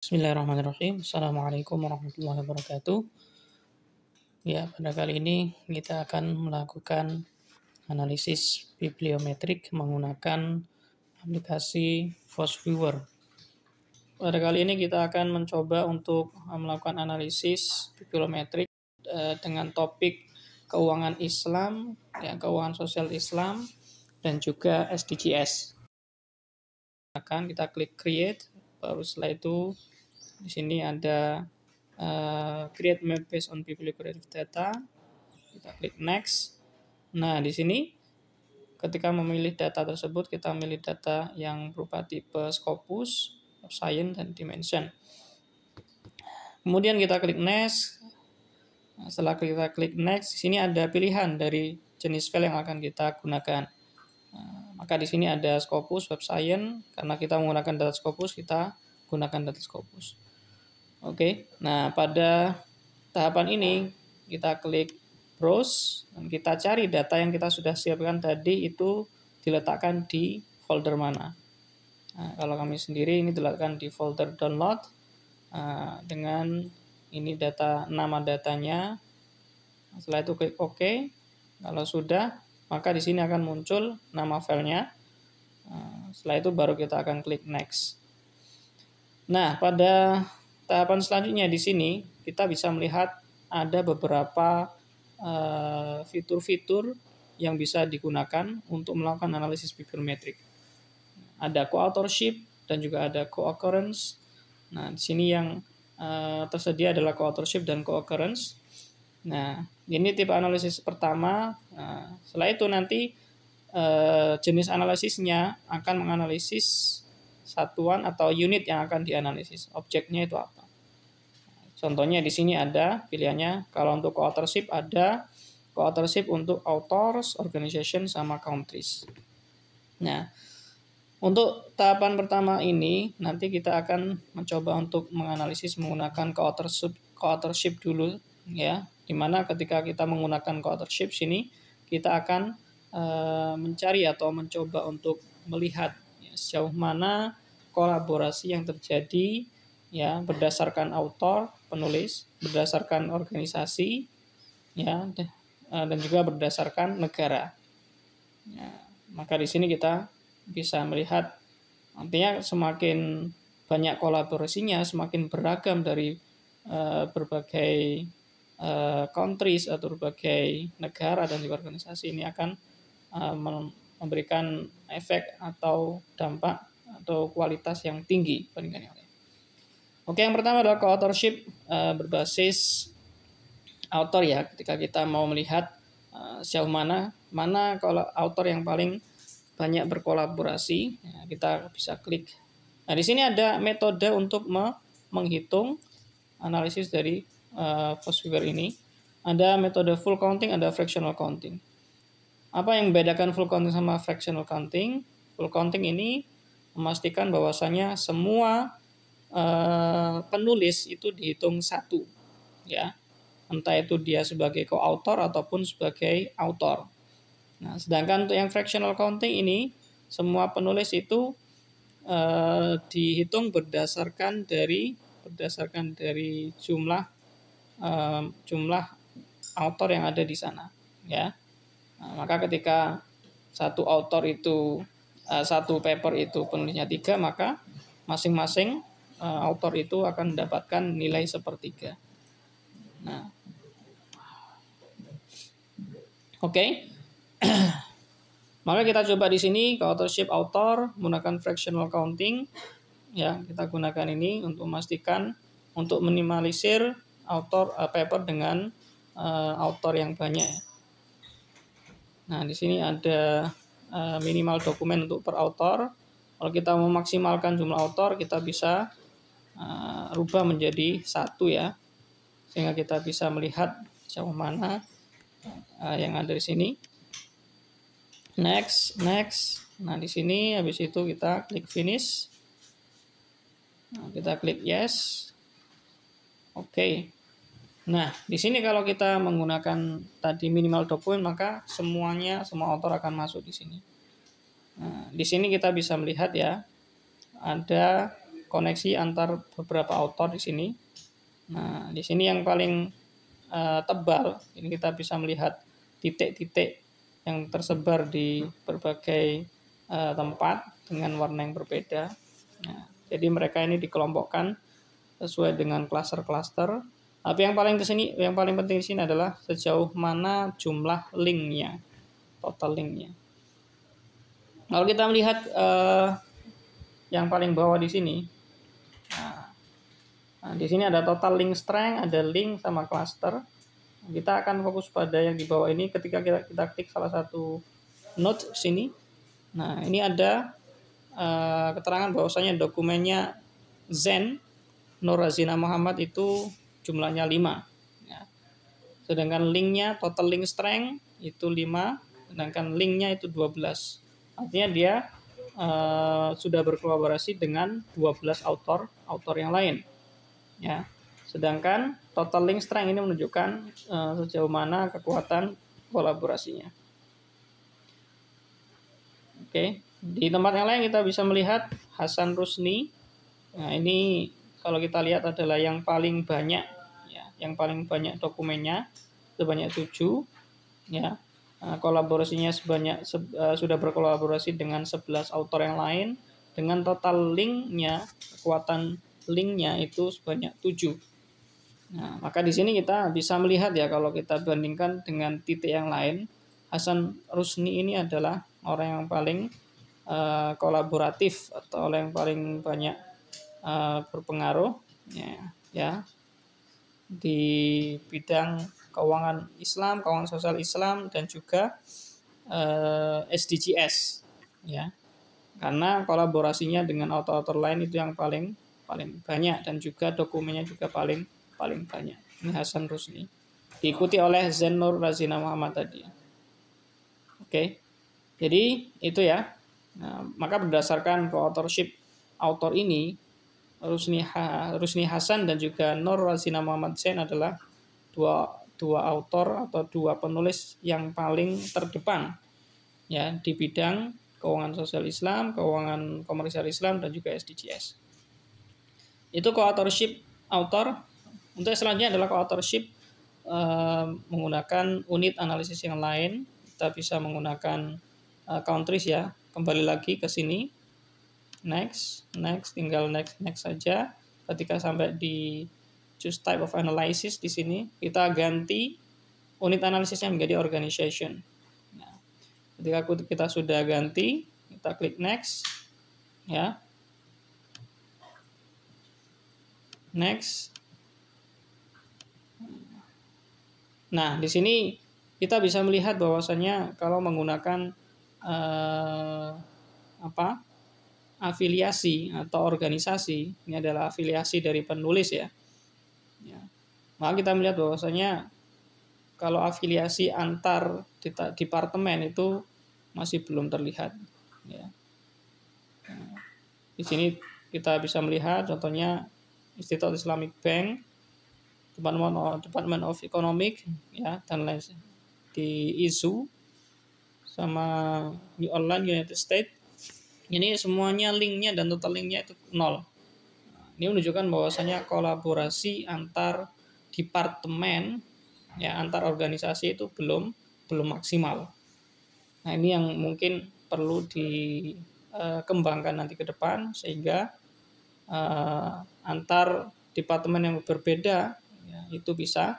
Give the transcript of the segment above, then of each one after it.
Bismillahirrahmanirrahim. Assalamualaikum warahmatullahi wabarakatuh. Ya, pada kali ini kita akan melakukan analisis bibliometrik menggunakan aplikasi FOSS-Viewer. Pada kali ini kita akan mencoba untuk melakukan analisis bibliometrik dengan topik keuangan Islam, ya, keuangan sosial Islam, dan juga SDGs. Kita klik create, baru setelah itu di sini ada create map based on bibliographic data. Kita klik next. Nah, di sini ketika memilih data tersebut, kita memilih data yang berupa tipe Scopus, Science, dan Dimension. Kemudian kita klik next. Nah, setelah kita klik next, di sini ada pilihan dari jenis file yang akan kita gunakan. Maka di sini ada Scopus, Web Science. Karena kita menggunakan data Scopus, kita gunakan data Scopus. Oke, nah pada tahapan ini kita klik browse dan kita cari data yang kita sudah siapkan tadi itu diletakkan di folder mana. Nah, kalau kami sendiri ini diletakkan di folder download dengan ini nama datanya. Setelah itu klik OK. Kalau sudah, maka di sini akan muncul nama filenya. Setelah itu baru kita akan klik next. Nah, pada tahapan selanjutnya di sini kita bisa melihat ada beberapa fitur-fitur yang bisa digunakan untuk melakukan analisis bibliometrik. Ada co-authorship dan juga ada co-occurrence. Nah, di sini yang tersedia adalah co-authorship dan co-occurrence. Nah, ini tipe analisis pertama. Nah, setelah itu nanti jenis analisisnya akan menganalisis satuan atau unit yang akan dianalisis. Objeknya itu apa? Contohnya di sini ada pilihannya. Kalau untuk co-authorship ada co-authorship untuk authors, organization, sama countries. Nah, untuk tahapan pertama ini nanti kita akan mencoba untuk menganalisis menggunakan co-authorship dulu, ya. Dimana ketika kita menggunakan co-authorship sini kita akan mencari atau mencoba untuk melihat ya, sejauh mana kolaborasi yang terjadi ya berdasarkan author, penulis, berdasarkan organisasi ya dan juga berdasarkan negara. Ya, maka di sini kita bisa melihat artinya semakin banyak kolaborasinya, semakin beragam dari berbagai countries atau berbagai negara dan juga organisasi ini akan memberikan efek atau dampak atau kualitas yang tinggi bandingkan yang lain. Oke, yang pertama adalah co-authorship berbasis author ya. Ketika kita mau melihat sejauh mana kalau author yang paling banyak berkolaborasi, ya, kita bisa klik. Nah, di sini ada metode untuk menghitung analisis dari FOSS-Viewer ini. Ada metode full counting, ada fractional counting. Apa yang membedakan full counting sama fractional counting? Full counting ini memastikan bahwasanya semua penulis itu dihitung satu, ya, entah itu dia sebagai co-author ataupun sebagai author. Nah, sedangkan untuk yang fractional counting ini semua penulis itu dihitung berdasarkan dari jumlah author yang ada di sana, ya. Nah, maka ketika satu author itu satu paper itu penulisnya 3, maka masing-masing author itu akan mendapatkan nilai 1/3. Nah, oke. Maka kita coba di sini co-authorship author menggunakan fractional counting. Ya, kita gunakan ini untuk memastikan untuk minimalisir author paper dengan author yang banyak. Nah, di sini ada minimal dokumen untuk per author. Kalau kita memaksimalkan jumlah author, kita bisa rubah menjadi 1 ya, sehingga kita bisa melihat sejauh mana yang ada di sini. Next. Nah, di sini habis itu kita klik finish. Nah, kita klik yes. Oke. Nah, di sini kalau kita menggunakan tadi minimal dokumen, maka semua author akan masuk di sini. Nah, di sini kita bisa melihat ya, ada koneksi antar beberapa author di sini. Nah, di sini yang paling tebal, ini kita bisa melihat titik-titik yang tersebar di berbagai tempat dengan warna yang berbeda. Nah, jadi mereka ini dikelompokkan sesuai dengan klaster-klaster. Tapi yang paling penting di sini adalah sejauh mana jumlah linknya, total linknya. Kalau kita melihat yang paling bawah di sini, nah, di sini ada total link strength, ada link sama cluster. Kita akan fokus pada yang di bawah ini ketika kita klik salah satu node sini. Nah, ini ada keterangan bahwasanya dokumennya Zen Nur Razina Muhammad itu jumlahnya 5. Ya. Sedangkan linknya total link strength itu 5, sedangkan linknya itu 12. Artinya dia sudah berkolaborasi dengan 12 author yang lain. Ya. Sedangkan total link strength ini menunjukkan sejauh mana kekuatan kolaborasinya. Oke, di tempat yang lain kita bisa melihat Hasan Rusni. Nah, ini kalau kita lihat adalah yang paling banyak, ya, yang paling banyak dokumennya sebanyak 7, ya. Kolaborasinya sudah berkolaborasi dengan 11 author yang lain dengan total linknya, kekuatan linknya itu sebanyak 7. Nah, maka di sini kita bisa melihat ya, kalau kita bandingkan dengan titik yang lain, Hasan Rusni ini adalah orang yang paling kolaboratif atau orang yang paling banyak berpengaruh ya di bidang keuangan Islam, keuangan sosial Islam, dan juga SDGs, ya. Karena kolaborasinya dengan author-author lain itu yang paling banyak, dan juga dokumennya juga paling banyak. Ini Hasan Rusni. Diikuti oleh Zen Nur Razina Muhammad tadi. Oke. Jadi itu ya. Nah, maka berdasarkan co-authorship author ini, Rusni Hasan dan juga Nur Razina Muhammad Zen adalah dua author atau dua penulis yang paling terdepan, ya, di bidang keuangan sosial Islam, keuangan komersial Islam, dan juga SDGs. Itu co-authorship author. Untuk selanjutnya adalah co-authorship menggunakan unit analisis yang lain. Kita bisa menggunakan countries, ya. Kembali lagi ke sini. Next, tinggal next saja. Ketika sampai di choose type of analysis di sini, kita ganti unit analisisnya menjadi organization. Nah, ketika kita sudah ganti, kita klik next, ya. Next. Nah, di sini kita bisa melihat bahwasannya kalau menggunakan afiliasi atau organisasi, ini adalah afiliasi dari penulis, ya. Maka kita melihat bahwasanya kalau afiliasi antar departemen itu masih belum terlihat, ya. Nah, di sini kita bisa melihat contohnya Institute Islamic Bank, Department of Economic, ya, dan lain di ISU sama New Orleans United States. Ini semuanya linknya dan total linknya itu 0. Ini menunjukkan bahwasanya kolaborasi antar departemen, ya, antar organisasi itu belum maksimal. Nah, ini yang mungkin perlu dikembangkan nanti ke depan, sehingga antar departemen yang berbeda, ya, itu bisa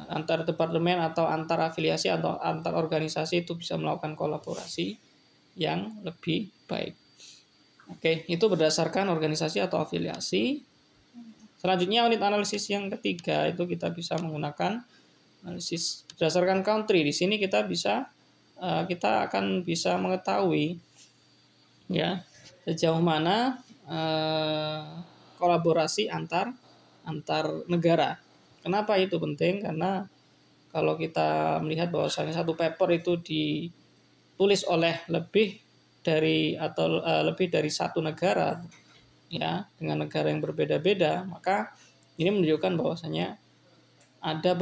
antar departemen atau antar afiliasi atau antar organisasi itu bisa melakukan kolaborasi yang lebih baik. Oke, itu berdasarkan organisasi atau afiliasi. Selanjutnya unit analisis yang ketiga itu kita bisa menggunakan analisis berdasarkan country. Di sini kita akan bisa mengetahui, ya, sejauh mana kolaborasi antar negara. Kenapa itu penting? Karena kalau kita melihat bahwasanya satu paper itu ditulis oleh lebih dari satu negara, ya, dengan negara yang berbeda-beda, maka ini menunjukkan bahwasanya ada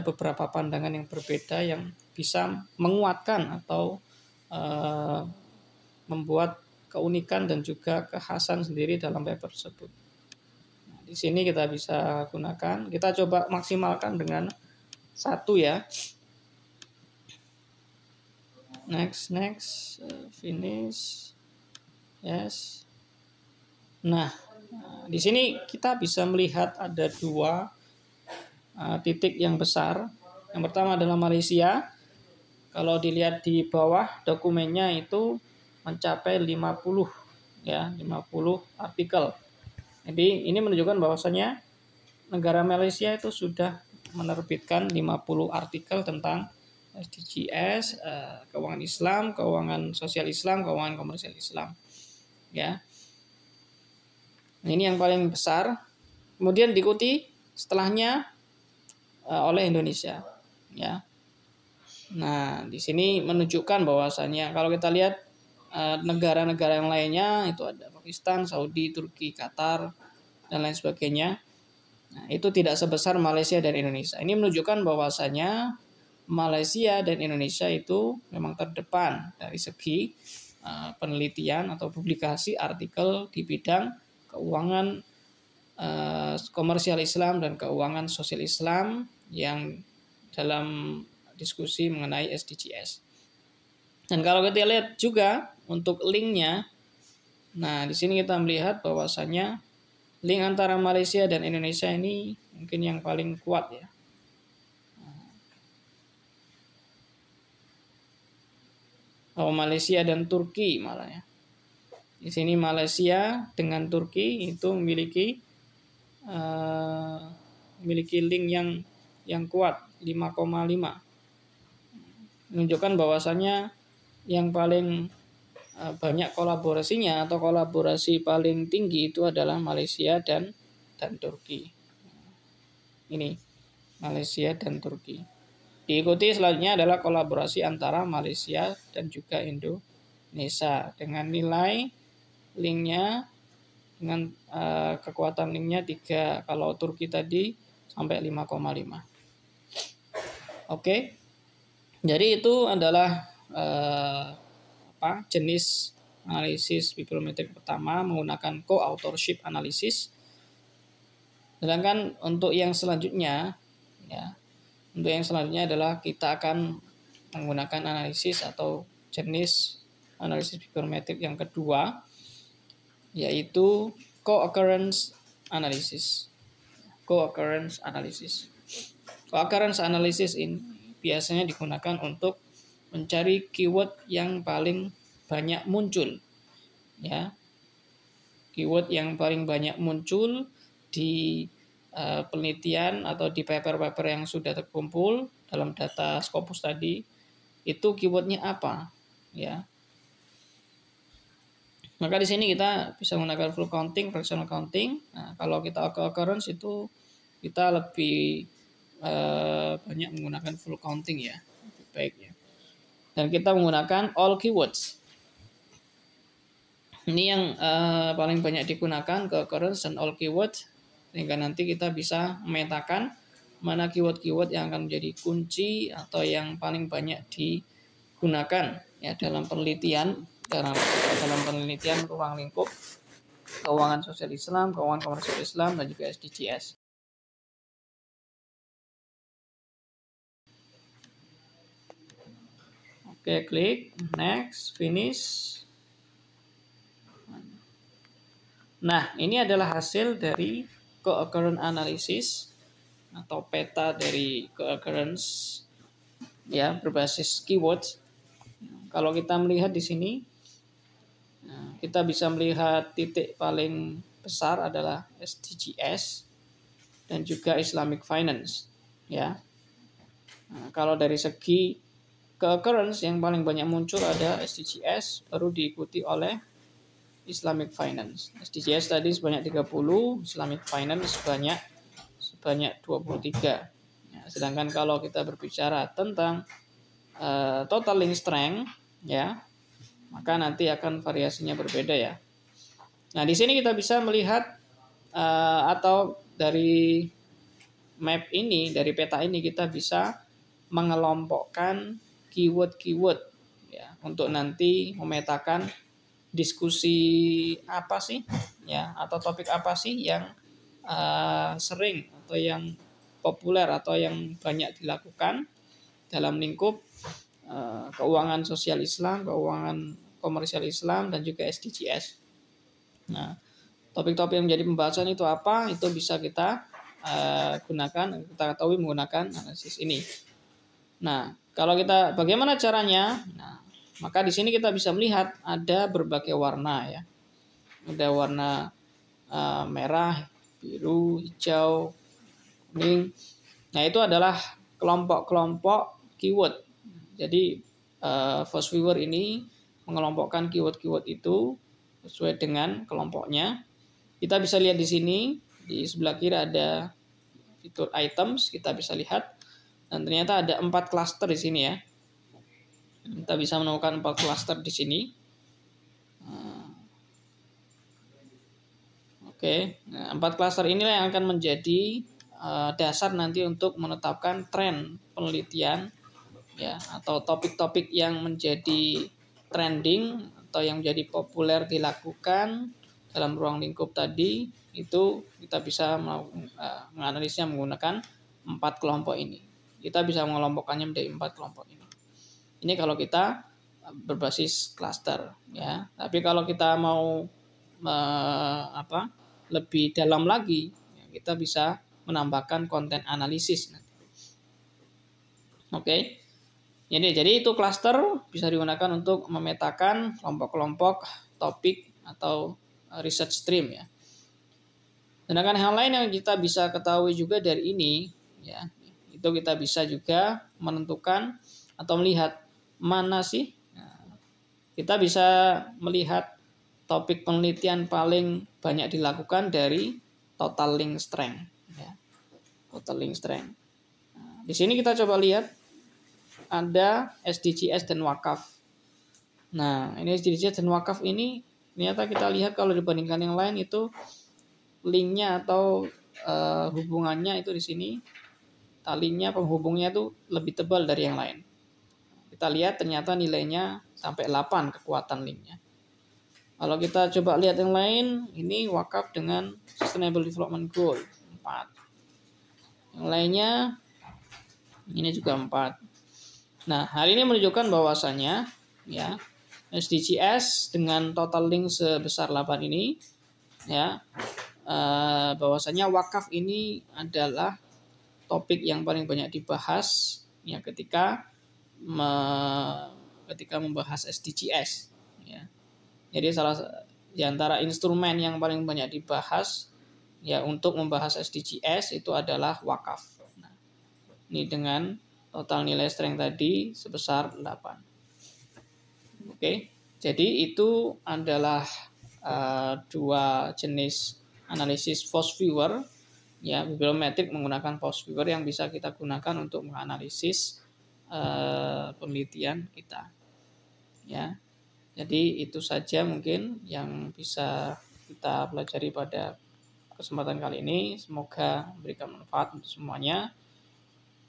beberapa pandangan yang berbeda yang bisa menguatkan atau membuat keunikan dan juga kekhasan sendiri dalam paper tersebut. Nah, di sini kita bisa gunakan. Kita coba maksimalkan dengan 1 ya. Next, finish, yes. Nah, di sini kita bisa melihat ada 2 titik yang besar. Yang pertama adalah Malaysia. Kalau dilihat di bawah dokumennya itu mencapai 50 ya, 50 artikel. Jadi ini menunjukkan bahwasanya negara Malaysia itu sudah menerbitkan 50 artikel tentang SDGs, keuangan Islam, keuangan sosial Islam, keuangan komersial Islam. Ya. Ini yang paling besar. Kemudian diikuti setelahnya oleh Indonesia. Ya. Nah, di sini menunjukkan bahwasannya kalau kita lihat negara-negara yang lainnya itu ada Pakistan, Saudi, Turki, Qatar dan lain sebagainya. Nah, itu tidak sebesar Malaysia dan Indonesia. Ini menunjukkan bahwasannya Malaysia dan Indonesia itu memang terdepan dari segi penelitian atau publikasi artikel di bidang keuangan komersial Islam dan keuangan sosial Islam yang dalam diskusi mengenai SDGs. Dan kalau kita lihat juga untuk linknya, nah di sini kita melihat bahwasannya link antara Malaysia dan Indonesia ini mungkin yang paling kuat ya. Oh, Malaysia dan Turki malah ya. Di sini Malaysia dengan Turki itu memiliki link yang kuat 5,5. Menunjukkan bahwasannya yang paling banyak kolaborasinya atau kolaborasi paling tinggi itu adalah Malaysia dan Turki. Ini Malaysia dan Turki. Diikuti selanjutnya adalah kolaborasi antara Malaysia dan juga Indonesia dengan nilai linknya dengan kekuatan linknya 3, kalau Turki tadi sampai 5,5. Oke. Jadi itu adalah jenis analisis bibliometrik pertama menggunakan co-authorship analysis. Sedangkan untuk yang selanjutnya ya, untuk yang selanjutnya adalah kita akan menggunakan analisis atau jenis analisis bibliometrik yang kedua, yaitu co-occurrence analysis. Co-occurrence analysis. Co-occurrence analysis ini biasanya digunakan untuk mencari keyword yang paling banyak muncul. Ya. Keyword yang paling banyak muncul di penelitian atau di paper-paper yang sudah terkumpul dalam data Scopus tadi, itu keywordnya apa, ya. Maka di sini kita bisa menggunakan full counting, fractional counting. Nah, kalau kita occurrence itu kita lebih banyak menggunakan full counting ya, lebih baik ya. Dan kita menggunakan all keywords. Ini yang paling banyak digunakan, ke occurrence dan all keywords. Sehingga nanti kita bisa memetakan mana keyword-keyword yang akan menjadi kunci atau yang paling banyak digunakan ya dalam penelitian ruang lingkup keuangan sosial Islam, keuangan komersial Islam, dan juga SDGs. Oke, klik next, finish. Nah, ini adalah hasil dari co-occurrence analysis atau peta dari co-occurrence ya berbasis keywords. Kalau kita melihat di sini, kita bisa melihat titik paling besar adalah SDGs dan juga Islamic Finance. Ya, kalau dari segi co-occurrence yang paling banyak muncul ada SDGs, baru diikuti oleh Islamic Finance. SDGs tadi sebanyak 30, Islamic Finance sebanyak 23. Ya, sedangkan kalau kita berbicara tentang total link strength, ya, maka nanti akan variasinya berbeda ya. Nah, di sini kita bisa melihat atau dari map ini, dari peta ini kita bisa mengelompokkan keyword-keyword ya untuk nanti memetakan diskusi apa sih ya, atau topik apa sih yang sering atau yang populer atau yang banyak dilakukan dalam lingkup keuangan sosial Islam, keuangan komersial Islam, dan juga SDGs. Nah, topik-topik yang menjadi pembahasan itu apa? Itu bisa kita gunakan, kita ketahui menggunakan analisis ini. Nah, kalau kita bagaimana caranya? Nah, maka di sini kita bisa melihat ada berbagai warna ya. Ada warna merah, biru, hijau, kuning. Nah, itu adalah kelompok-kelompok keyword. Jadi Force Viewer ini mengelompokkan keyword-keyword itu sesuai dengan kelompoknya. Kita bisa lihat di sini, di sebelah kiri ada fitur items, kita bisa lihat. Dan ternyata ada 4 cluster di sini ya. Kita bisa menemukan 4 cluster di sini. Oke, nah, 4 cluster inilah yang akan menjadi dasar nanti untuk menetapkan tren penelitian ya, atau topik-topik yang menjadi trending atau yang menjadi populer dilakukan dalam ruang lingkup tadi. Itu kita bisa menganalisnya menggunakan 4 kelompok ini. Kita bisa mengelompokkannya menjadi 4 kelompok ini. Ini kalau kita berbasis cluster ya. Tapi kalau kita mau lebih dalam lagi, ya, kita bisa menambahkan konten analisis nanti. Oke. Jadi itu cluster bisa digunakan untuk memetakan kelompok-kelompok topik atau research stream ya. Sedangkan hal lain yang kita bisa ketahui juga dari ini ya, itu kita bisa juga menentukan atau melihat mana sih. Nah, kita bisa melihat topik penelitian paling banyak dilakukan dari total link strength ya. Total link strength. Nah, di sini kita coba lihat ada SDGs dan wakaf. Nah, ini SDGs dan wakaf ini ternyata kita lihat kalau dibandingkan yang lain itu linknya atau hubungannya itu di sini, talinya penghubungnya itu lebih tebal dari yang lain. Kita lihat ternyata nilainya sampai 8 kekuatan linknya. Kalau kita coba lihat yang lain, ini wakaf dengan Sustainable Development Goal 4. Yang lainnya ini juga 4. Nah, hal ini menunjukkan bahwasanya ya SDGs dengan total link sebesar 8 ini ya, bahwasanya wakaf ini adalah topik yang paling banyak dibahas ya ketika membahas SDGs ya. Jadi salah di antara instrumen yang paling banyak dibahas ya untuk membahas SDGs itu adalah wakaf. Nah, ini dengan total nilai strength tadi sebesar 8. Oke, jadi itu adalah 2 jenis analisis Force Viewer ya, bibliometrik menggunakan Force Viewer yang bisa kita gunakan untuk menganalisis penelitian kita ya. Jadi itu saja mungkin yang bisa kita pelajari pada kesempatan kali ini. Semoga memberikan manfaat untuk semuanya.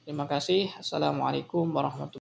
Terima kasih. Assalamualaikum warahmatullahi wabarakatuh.